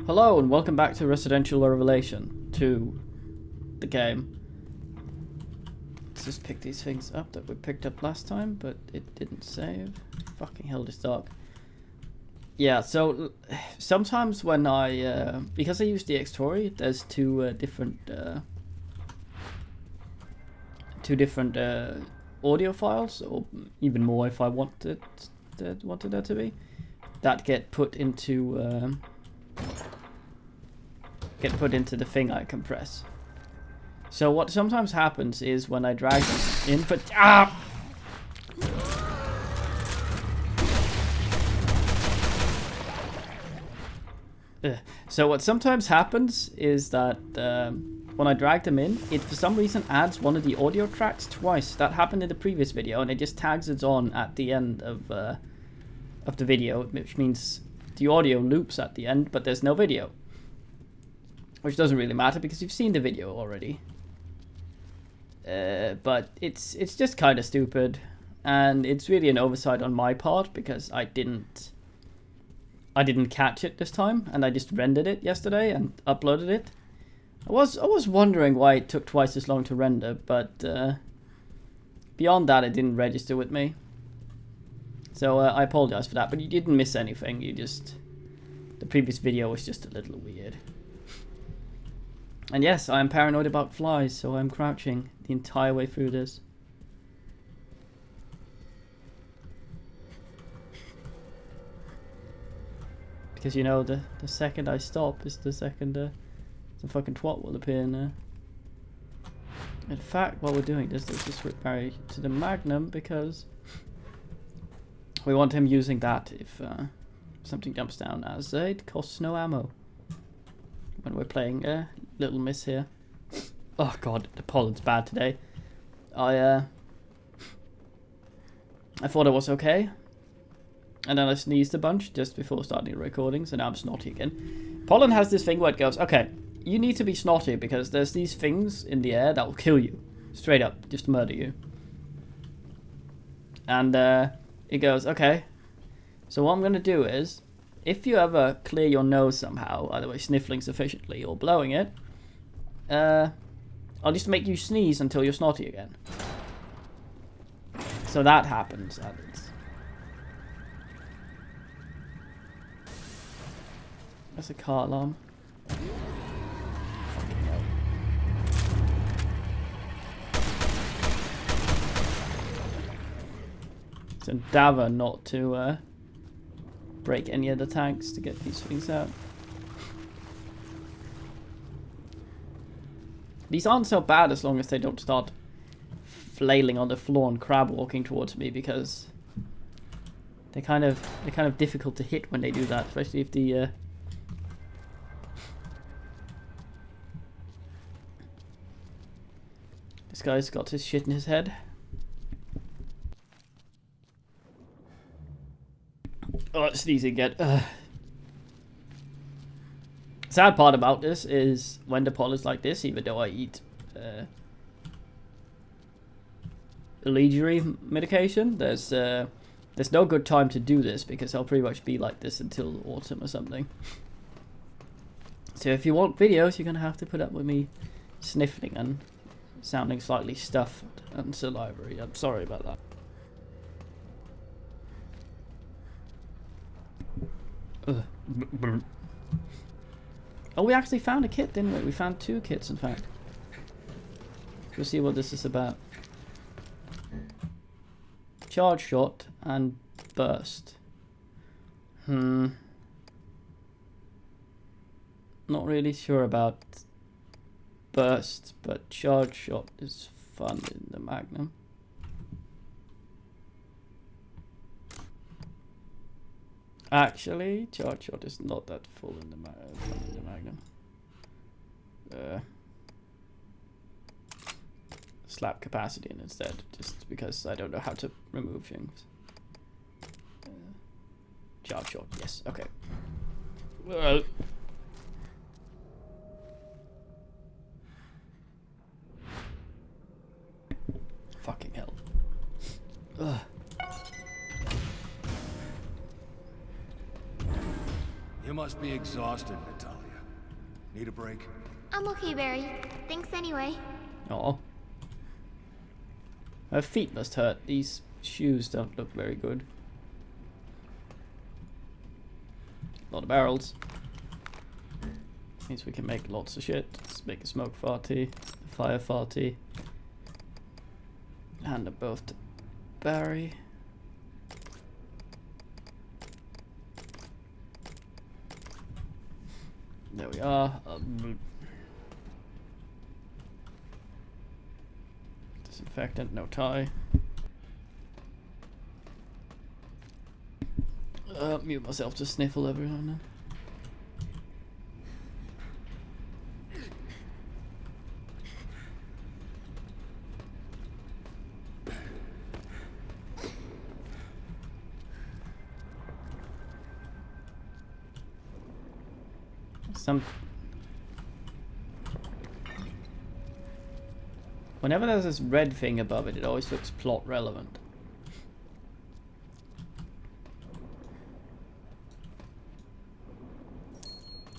Hello and welcome back to Residential Revelation 2, the game. Let's just pick these things up that we picked up last time, but it didn't save. Fucking hell, this dog. Yeah, so sometimes when I, because I use the Xtori, there's two different audio files, or even more if I wanted there to be, that get put into the thing I compress. So what sometimes happens is when I drag this in for So what sometimes happens is that when I drag them in, it for some reason adds one of the audio tracks twice. That happened in the previous video, and it just tags it on at the end of the video, which means the audio loops at the end, but there's no video. Which doesn't really matter because you've seen the video already. But it's just kind of stupid, and it's really an oversight on my part because I didn't catch it this time, and I just rendered it yesterday and uploaded it. I was wondering why it took twice as long to render, but beyond that, it didn't register with me. So I apologize for that, but you didn't miss anything. The previous video was just a little weird. And yes, I am paranoid about flies, so I'm crouching the entire way through this. Because, you know, the second I stop is the second the fucking twat will appear in there. In fact, while we're doing this, let's just rip Barry to the Magnum, because we want him using that if something jumps down, as it costs no ammo when we're playing Little Miss here. Oh god, the pollen's bad today. I thought it was okay, and then I sneezed a bunch just before starting the recording, so now I'm snotty again. Pollen has this thing where it goes, okay, you need to be snotty because there's these things in the air that will kill you. Straight up, just murder you. And it goes, okay, so what I'm going to do is, if you ever clear your nose somehow, either by sniffling sufficiently or blowing it, I'll just make you sneeze until you're snotty again. So that happens. That's a car alarm. Fucking hell. It's a endeavor not to break any of the tanks to get these things out. These aren't so bad as long as they don't start flailing on the floor and crab walking towards me, because they're kind of difficult to hit when they do that, especially if the this guy's got his shit in his head. Oh, it's sneezing again. Sad part about this is when the pollen's like this, even though I eat allergy medication, there's no good time to do this because I'll pretty much be like this until autumn or something. So if you want videos, you're gonna have to put up with me sniffling and sounding slightly stuffed and salivary. I'm sorry about that. Oh, we actually found a kit, didn't we? We found 2 kits, in fact. We'll see what this is about. Charge shot and burst. Not really sure about burst, but charge shot is fun in the Magnum. Actually, charge shot is not that full in the Magnum. Slap capacity in instead, just because I don't know how to remove things. Charge shot, yes, okay. Fucking hell. Ugh. You must be exhausted, Natalia. Need a break? I'm okay, Barry. Thanks anyway. Oh. Her feet must hurt. These shoes don't look very good. A lot of barrels. Means we can make lots of shit. Let's make a smoke farty, a fire farty. Hand them both to Barry. There we are. Disinfectant, no tie. Mute myself to sniffle every now and then. Whenever there's this red thing above it, it always looks plot relevant.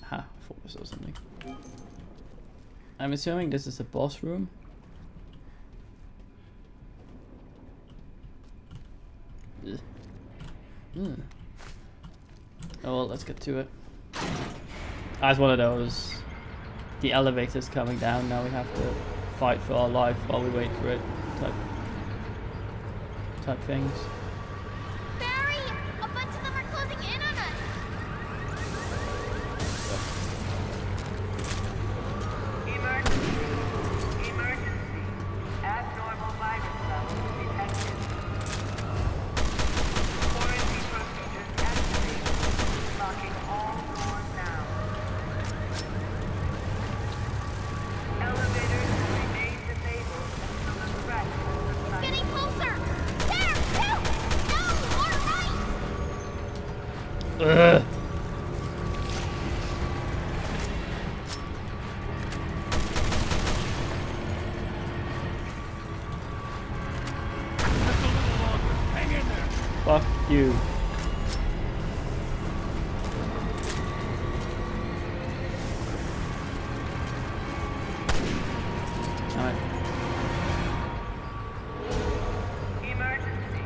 Ha, I thought I saw something. I'm assuming this is a boss room. Ugh. Oh well, let's get to it. As one of those, the elevator's coming down, now we have to fight for our life while we wait for it type things. Barry! A bunch of them are closing in on us! Emergency! Emergency! Abnormal virus levels detected. Quarantine procedures activated. Locking all doors now. Elevators will remain disabled until the threat is subsided. Getting closer! There! No! No! More right! Ugh. Fuck you. Alright. Emergency!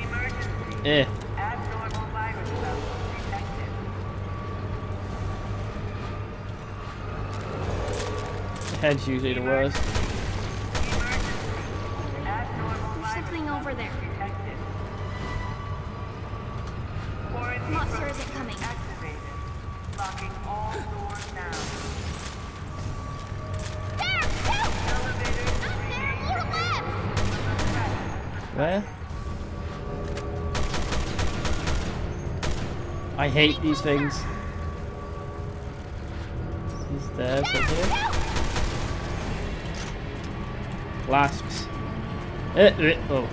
Emergency! Eh. Abnormal virus levels detected. The head's usually the worst. Abnormal There's something over there. detected. Quarantine Monster isn't procedures coming. activated. Locking all doors now. There! No! Elevators Up there! More left! Where? I hate these things. These stairs over here. No! Flasks. Oh.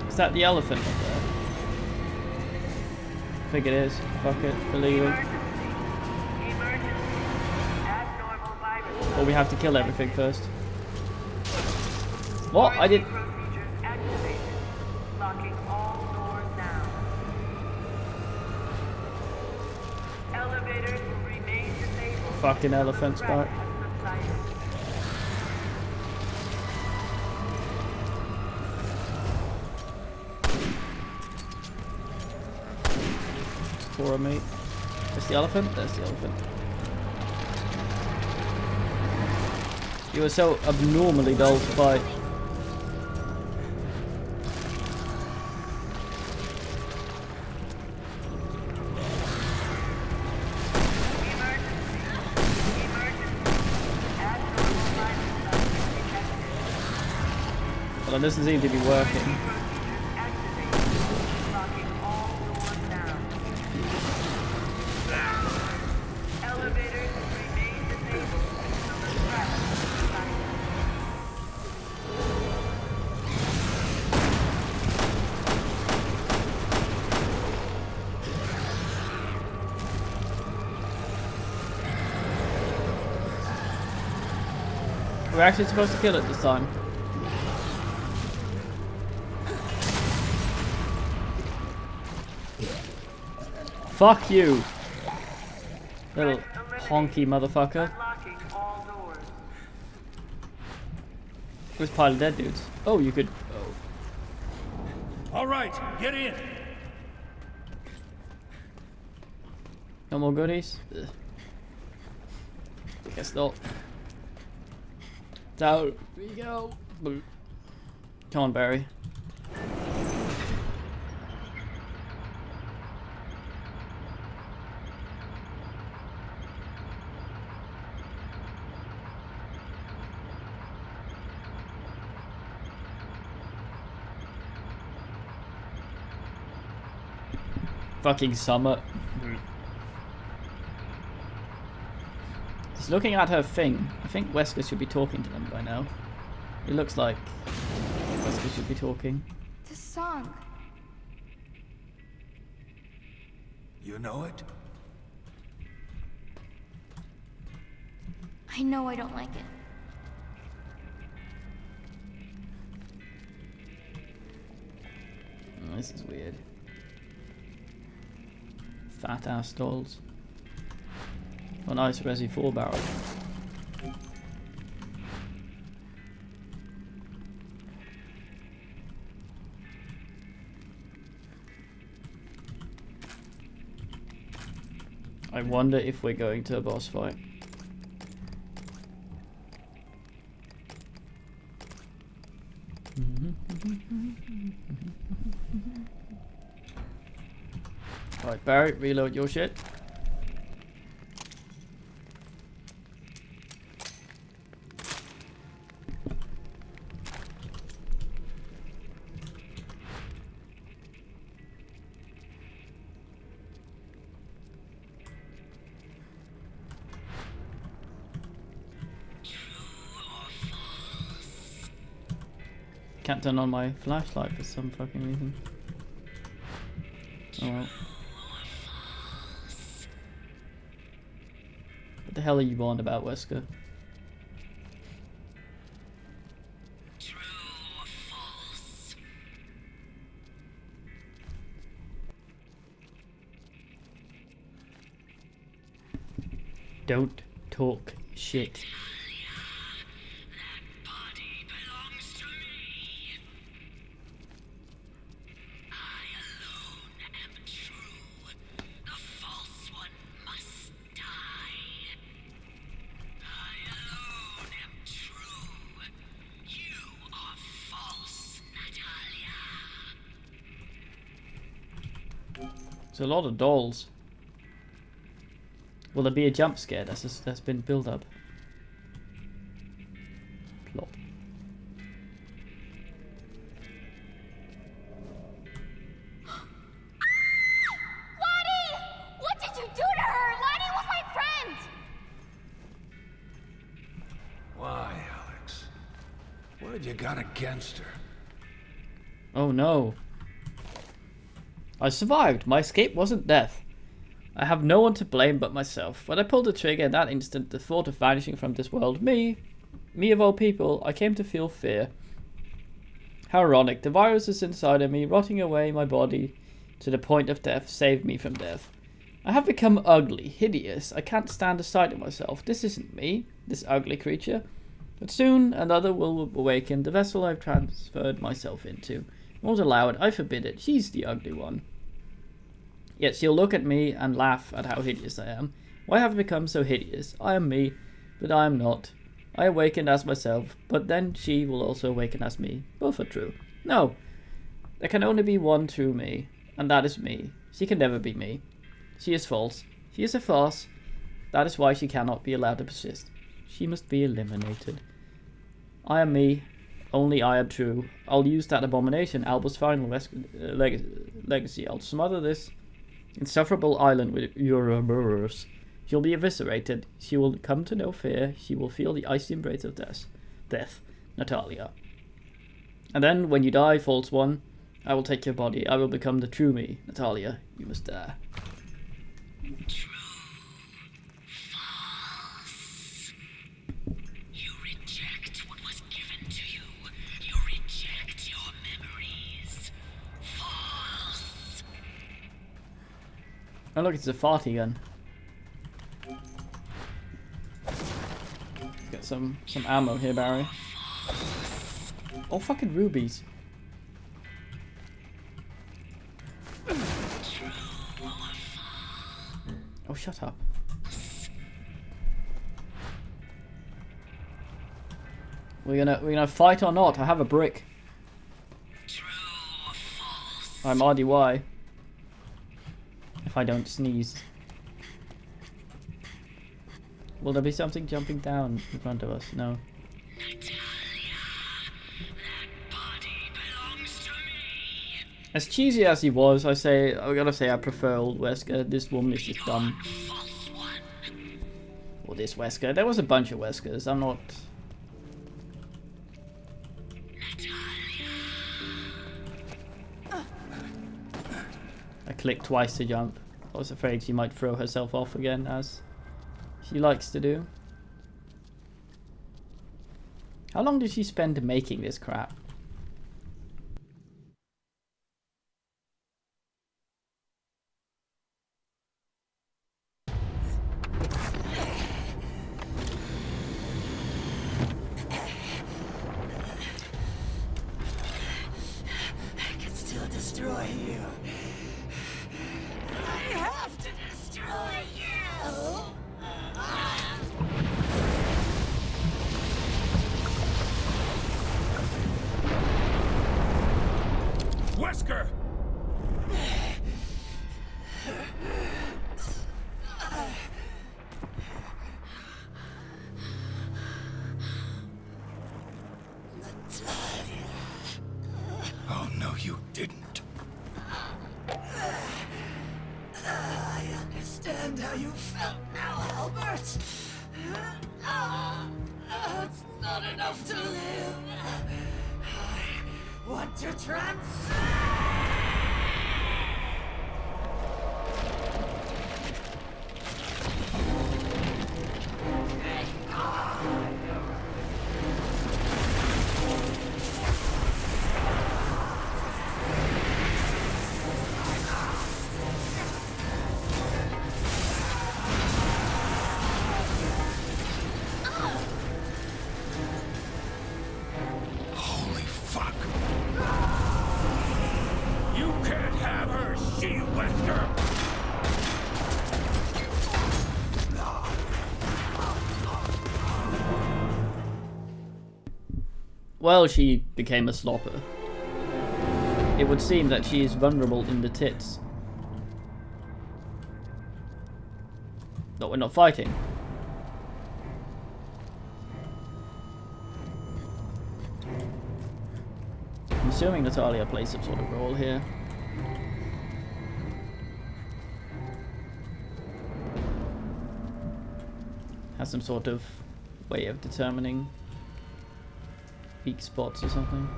Is that the elephant up there? I think it is. Fuck it. Believe it. Emergency. Abnormal virus. Or we have to kill everything first. What? I did. Procedures activated. Locking all doors now. Elevators will remain disabled. Fucking elephants Threat back. has subsided. For me. There's the elephant. There's the elephant. You were so abnormally dull to fight. Well, it doesn't seem to be working. We're actually supposed to kill it this time. Fuck you. Little honky motherfucker. Unlocking all doors. There's a pile of dead dudes. Oh, you could... Oh. All right, get in. No more goodies? Ugh. Guess not. Down we go. Boop. Come on, Barry. Fucking summer. Just looking at her thing, I think Wesker should be talking to them by now. It looks like Wesker should be talking. The song. You know it? I know I don't like it. Oh, this is weird. Fat ass dolls. Oh, nice Resi 4 barrel. I wonder if we're going to a boss fight. Alright, Barry, reload your shit. Can't turn on my flashlight for some fucking reason. Oh well. What the hell are you on about, Wesker? Don't talk shit. There's a lot of dolls. Will there be a jump scare that's been built up? Plop. Lottie! What did you do to her? Lottie was my friend! Why, Alex? What have you got against her? Oh no. I survived. My escape wasn't death. I have no one to blame but myself. When I pulled the trigger in that instant, the thought of vanishing from this world, me of all people, I came to feel fear. How ironic. The viruses inside of me, rotting away my body to the point of death, saved me from death. I have become ugly, hideous. I can't stand the sight of myself. This isn't me, this ugly creature. But soon another will awaken, the vessel I've transferred myself into. I won't allow it. I forbid it. She's the ugly one. Yet she'll look at me and laugh at how hideous I am. Why have I become so hideous? I am me, but I am not. I awakened as myself, but then she will also awaken as me. Both are true. No. There can only be one true me, and that is me. She can never be me. She is false. She is a farce. That is why she cannot be allowed to persist. She must be eliminated. I am me. Only I am true. I'll use that abomination, Alba's final legacy. I'll smother this insufferable island with Ouroboros. She'll be eviscerated. She will come to no fear. She will feel the icy embrace of death. Natalia. And then, when you die, false one, I will take your body. I will become the true me. Natalia, you must die. True. False. You reject what was given to you. You reject your memories. False. Oh look, it's a farty gun. Get some ammo here, Barry. Oh, fucking rubies. Oh, shut up. We're gonna fight or not? I have a brick. I'm RDY. If I don't sneeze. Will there be something jumping down in front of us? No. As cheesy as he was, I gotta say I prefer old Wesker. This woman is just dumb. Or this Wesker. There was a bunch of Weskers. I'm not... I clicked twice to jump. I was afraid she might throw herself off again, as she likes to do. How long did she spend making this crap? Destroy you. I have to destroy you. Wesker! Oh no, you didn't. I understand how you felt now, Albert. It's not enough to live. I want to transcend. Holy fuck. You can't have her, she Wesker! Well, she became a slopper. It would seem that she is vulnerable in the tits. But we're not fighting. I'm assuming Natalia plays some sort of role here. Has some sort of way of determining weak spots or something.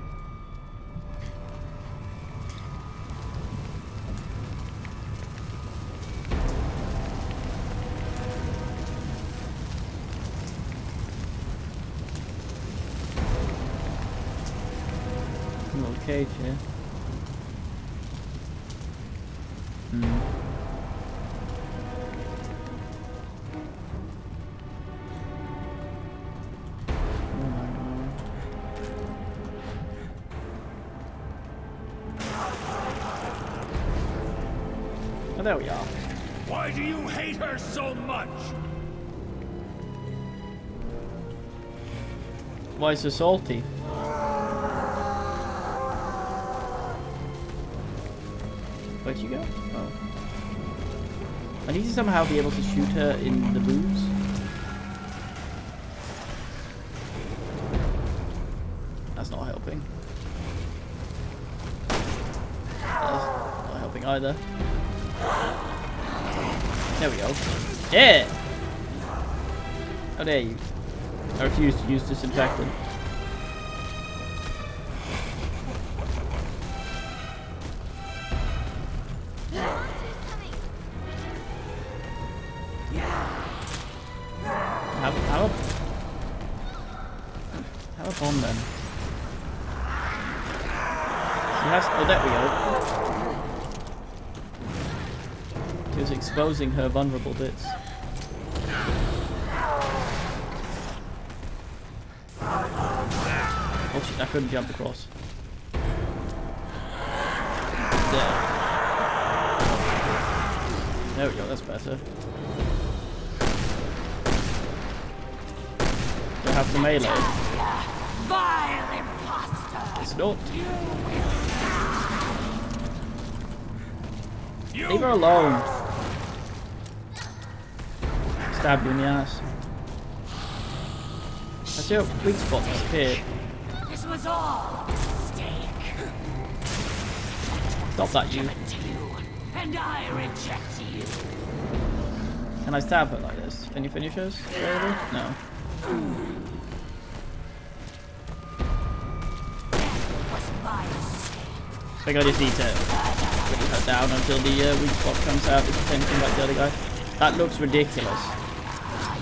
A little cage here. Oh, there we are. Why do you hate her so much? Why so salty? Where'd you go? Oh. I need to somehow be able to shoot her in the boobs. That's not helping. That's not helping either. There we go. Yeah! How dare you? I refuse to use disinfectant. Have a bomb then. She has. Oh, there we go. She was exposing her vulnerable bits. Oh shit, I couldn't jump across. There. There we go, that's better. Do I have the melee? Vile imposter! It's not. Leave her alone. Stab you in the ass. I see your weak spot disappeared. This was all a mistake. Stop that, you. Given to you, and I reject you. Can I stab her like this? Any finishers available? No. Was my mistake. I think I just need to put her down until the weak spot comes out. It's the same thing like the other guy. That looks ridiculous.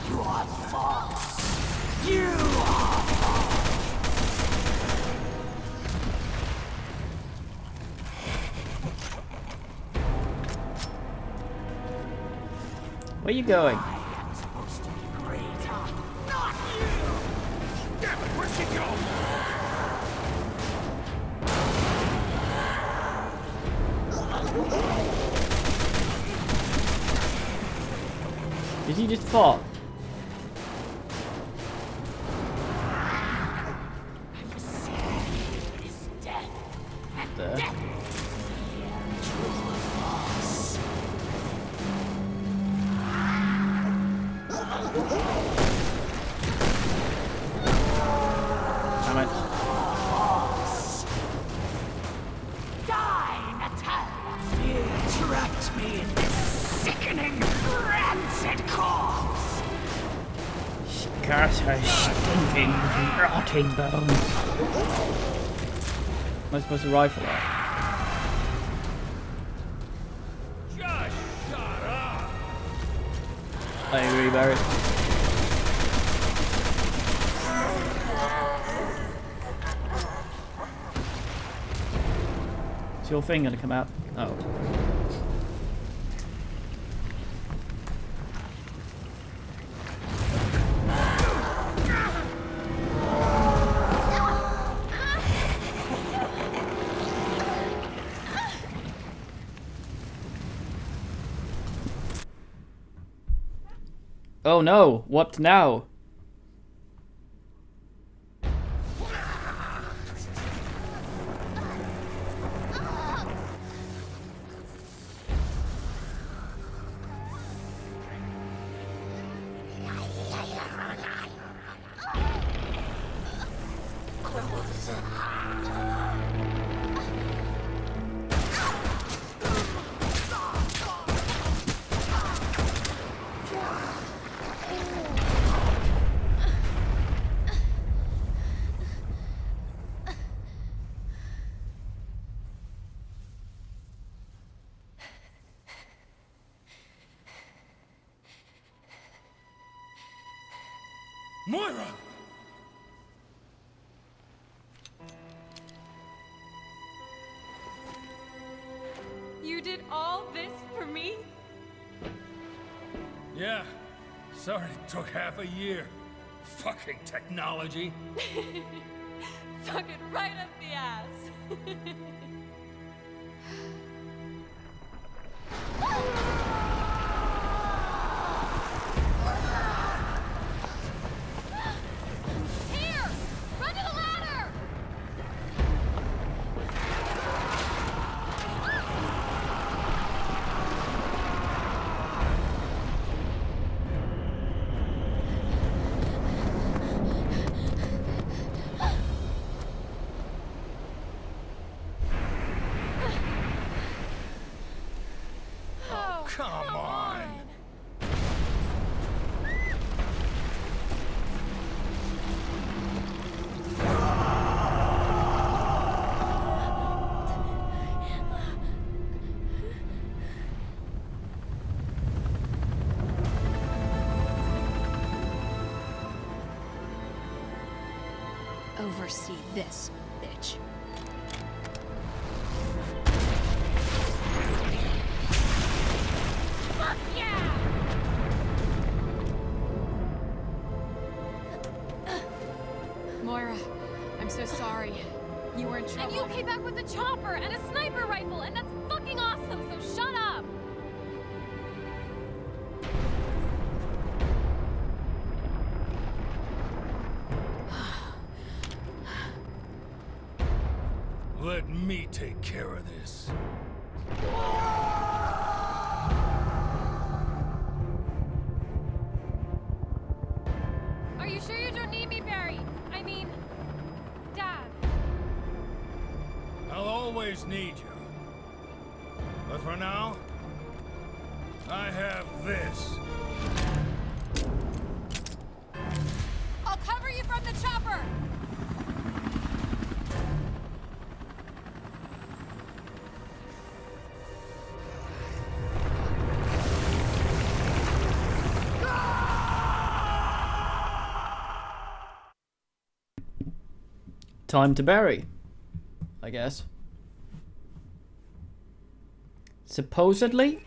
You are false. You are Where are you going? I am supposed to be great, not you. Damn it, where'd she go? Did he just fall? Is death, and There. death is true or false. Damn it. Die, Natalia! You trapped me in this sickening, rancid corpse! Curse her stinking, rotting bones. Am I supposed to rifle that? Just shut up! I agree, Barry. Is your thing gonna come out? Oh. Oh no, what now? Moira! You did all this for me? Yeah. Sorry it took half a year. Fucking technology. Fuck it right up the ass. Here! Run to the ladder! Oh, Come on. Oversee this, bitch. way back with a chopper and a sniper rifle, and that's fucking awesome, so shut up! Let me take care of this. Are you sure you don't need me, Barry? I mean, Dad. I'll always need you. But for now, I have this. I'll cover you from the chopper! Time to bury, I guess. Supposedly,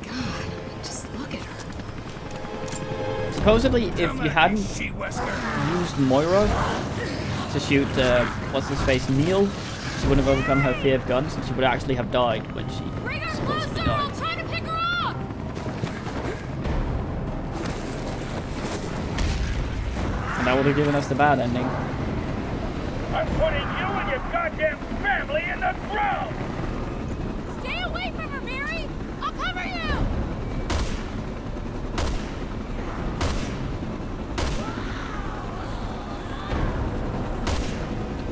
God, just look at her. supposedly, if Come you at hadn't me, she-whisker. used Moira to shoot, what's his face, Neil, she wouldn't have overcome her fear of guns, and she would actually have died when she Bring her supposedly closer! I'll died. try to pick her up! And that would have given us the bad ending. I'm putting you and your goddamn family in the ground! Stay away from her, Barry! I'll cover you!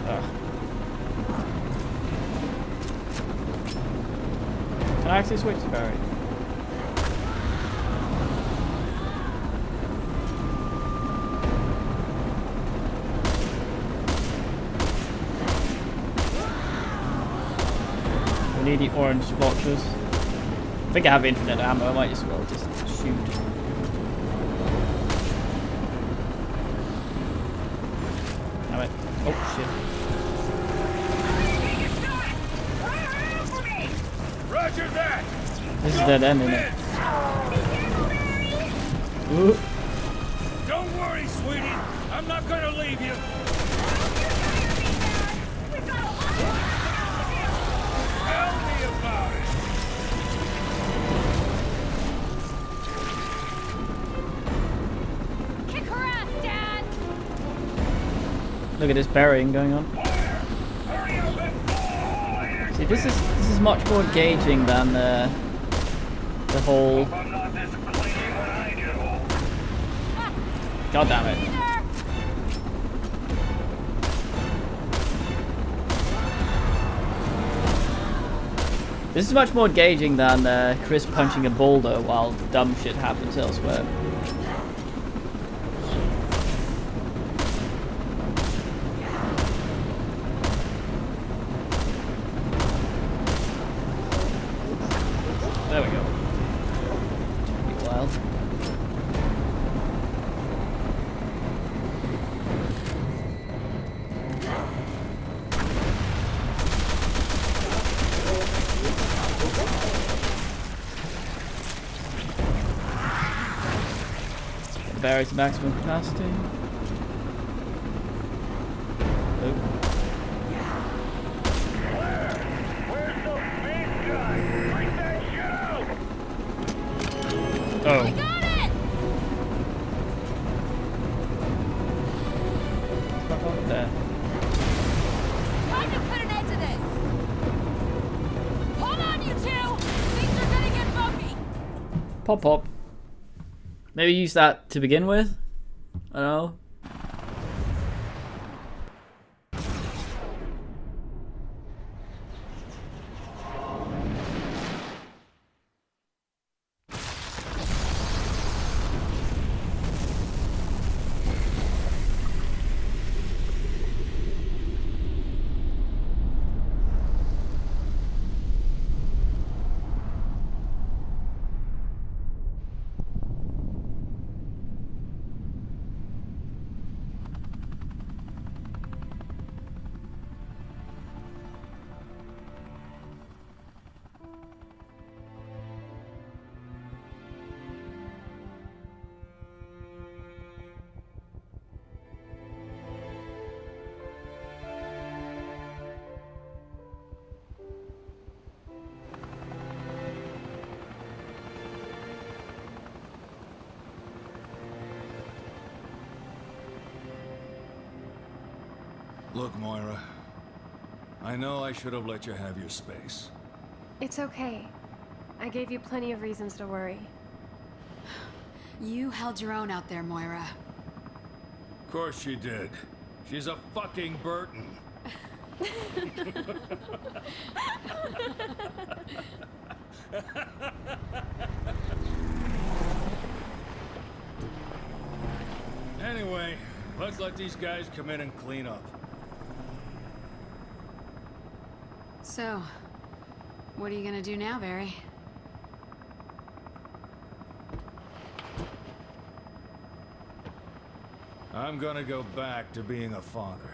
Ugh. Can I actually switch to Barry? We need the orange splotches. I think I have infinite ammo, I might as well just shoot. Damn it. Oh shit. Roger that! This is dead end, isn't it? Ooh. Don't worry, sweetie. I'm not gonna leave you. Tell me about it. Kick her ass, Dad! Look at this burying going on. See, this is much more engaging than the whole. God damn it! This is much more engaging than Chris punching a boulder while dumb shit happens elsewhere. There we go. Took me a while. The barracks maximum capacity. Oh. Where's the big guy? Bring that shit out! Oh. Got it! Fuck off there. Time to put an end to this! Hold on, you two! Things are gonna get bumpy! Pop pop. Maybe use that to begin with? I don't know. Look, Moira. I know I should have let you have your space. It's okay. I gave you plenty of reasons to worry. You held your own out there, Moira. Of course she did. She's a fucking Burton. Anyway, let's let these guys come in and clean up. So, what are you gonna do now, Barry? I'm gonna go back to being a father.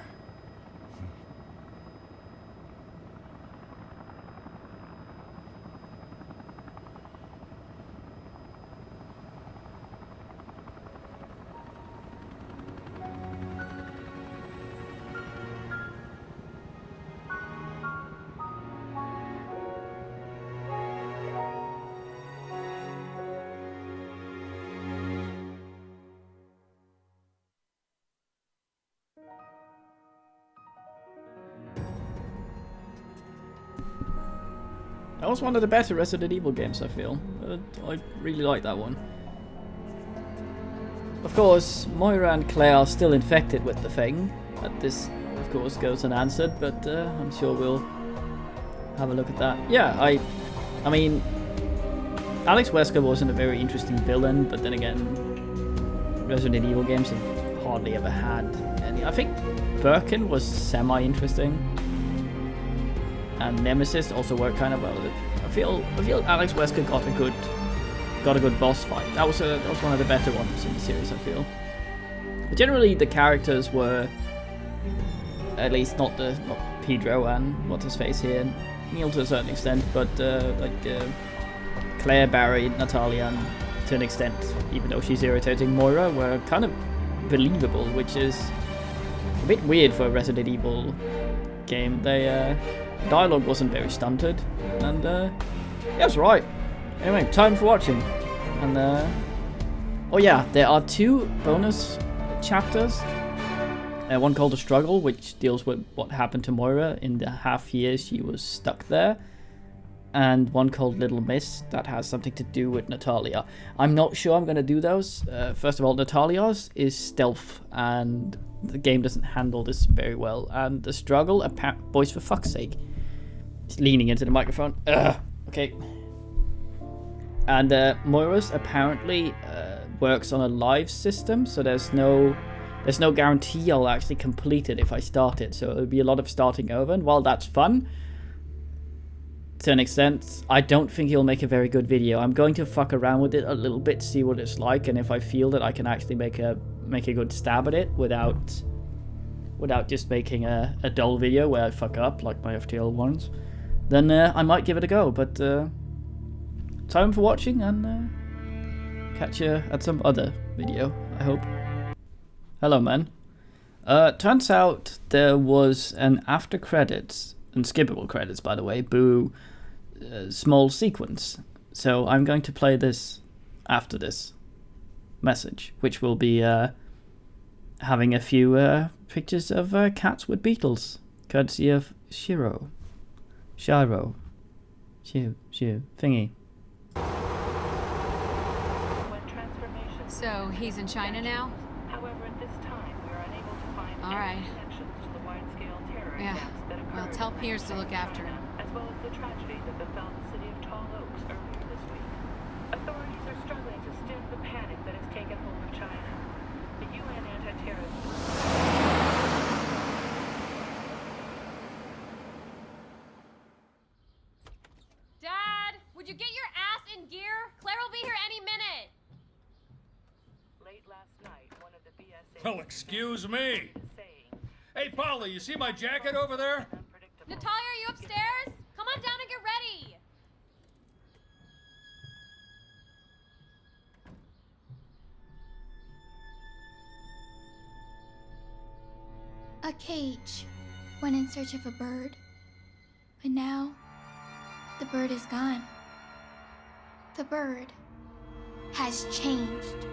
That was one of the better Resident Evil games, I feel. I really like that one. Of course, Moira and Claire are still infected with the thing. But this, of course, goes unanswered, but I'm sure we'll have a look at that. Yeah, I mean, Alex Wesker wasn't a very interesting villain, but then again, Resident Evil games have hardly ever had any. I think Birkin was semi-interesting. And Nemesis also worked kind of well. I feel Alex Wesker got a good boss fight. That was one of the better ones in the series, I feel. But generally, the characters were, at least not Pedro and what's his face here, Neil to a certain extent, but Claire, Barry, Natalia, and to an extent, even though she's irritating, Moira, were kind of believable, which is a bit weird for a Resident Evil game. Dialogue wasn't very stunted, and yeah, it was right. Anyway, time for watching. And oh yeah, there are 2 bonus chapters. One called The Struggle, which deals with what happened to Moira in the half year she was stuck there. And one called Little Miss, that has something to do with Natalia. I'm not sure I'm going to do those. First of all, Natalia's is stealth, and the game doesn't handle this very well. And The Struggle, boys, for fuck's sake. It's leaning into the microphone. Okay. And Moira's apparently works on a live system, so there's no guarantee I'll actually complete it if I start it. So it'll be a lot of starting over, and while that's fun, to an extent, I don't think he'll make a very good video. I'm going to fuck around with it a little bit, see what it's like, and if I feel that I can actually make a good stab at it without just making a dull video where I fuck up like my FTL ones, then I might give it a go. But time for watching, and catch you at some other video, I hope. Hello, man. Turns out there was an after credits, and skippable credits, by the way, boo, small sequence. So I'm going to play this after this message, which will be having a few pictures of cats with beetles, courtesy of Shiro, thingy. So, he's in China now? However, at this time, we are unable to find All right. any connections to the wide-scale terror Yeah. attacks that occurred Well, tell in Piers to look after him. as well as the tragedy that befell the city of Tall Oaks earlier this week. Authorities are struggling to stem the panic that has taken hold of China. The UN anti-terrorist Dad, would you get your ass in gear? Claire will be here any minute. late last night, one of the BSA Well, excuse me. saying Hey, Polly, you see my jacket over there? unpredictable. Natalia, are you upstairs? Come on down and get ready. A cage went in search of a bird, but now the bird is gone. The bird has changed.